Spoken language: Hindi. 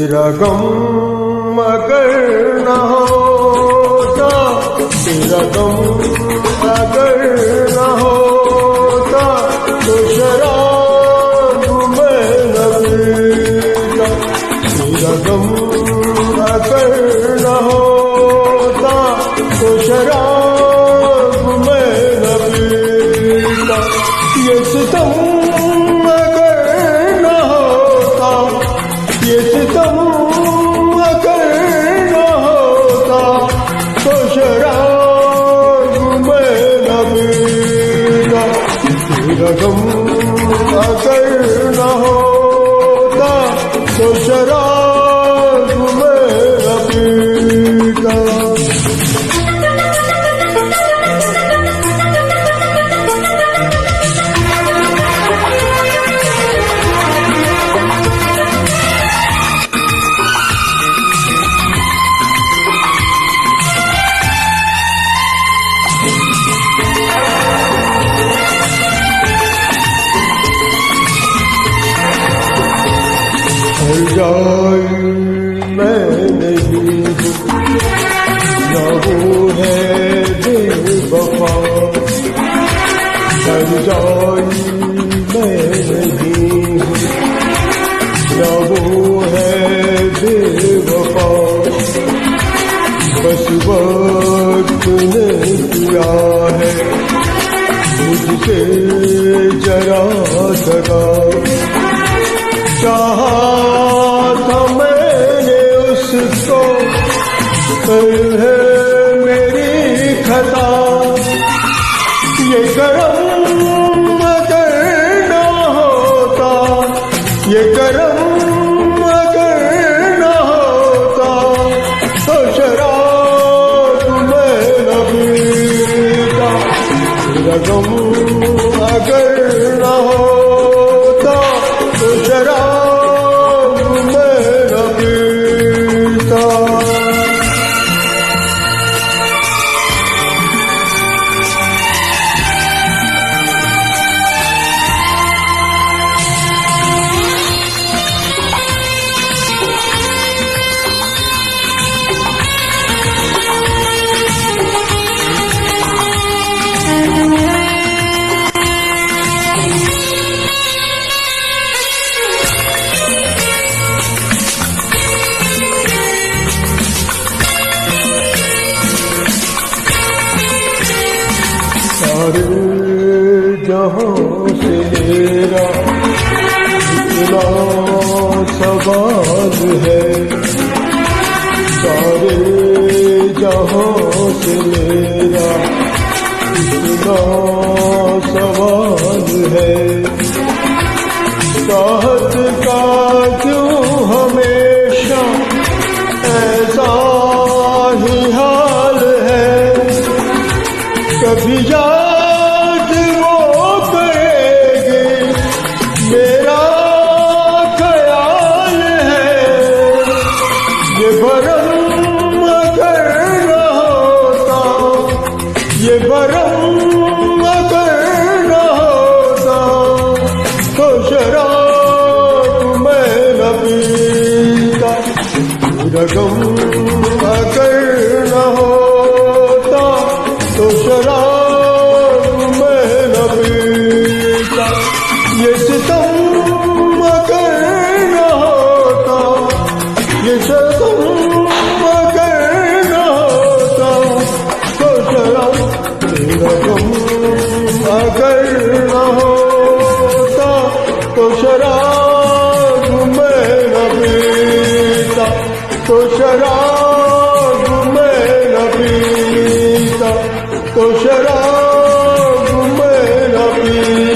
तेरा गम अगर न होता, तेरा गम अगर न होता, तो शराब मैं न पीता। तेरा गम अगर न होता, तो शराब मैं न पीता। ये सितम अगर न होता, ये सितम अगर न होता, तो शराब मैं न पीता। तेरा गम अगर न होता, तो शराब मैं न पीता। हर जाई मैं नहीं हूँ, न वो है बेवफा। हर जाई मैं नहीं हूँ, न वो है बेवफा। बस वक्त ने किया है मुझसे जरा दगा। चाहा था मैंने उसको, है मेरी खता। ये करम अगर न होता, ये करम अगर न होता, तो शराब मैं न पीता। तेरा गम अगर न होता, तो शराब मैं न पीता। सारे जहां से मेरा इतना सवाल है। सारे जहां से मेरा इतना सवाल है। चाहत का क्यों हमेशा ऐसा ही हाल है। कभी याद वो करेगी मेरा ख्याल है। ये भरम अगर न होता, ये भरम अगर न होता, तो शराब मैं न पीता। तेरा गम अगर न होता, तो शराब मैं न पीता। ये सितम अगर न होता, ये सितम अगर न होता, तो शराब। तेरा गम अगर न होता, तो शराब मैं न पीता। तो शराब मैं न पीता, तो शराब मैं न पीता।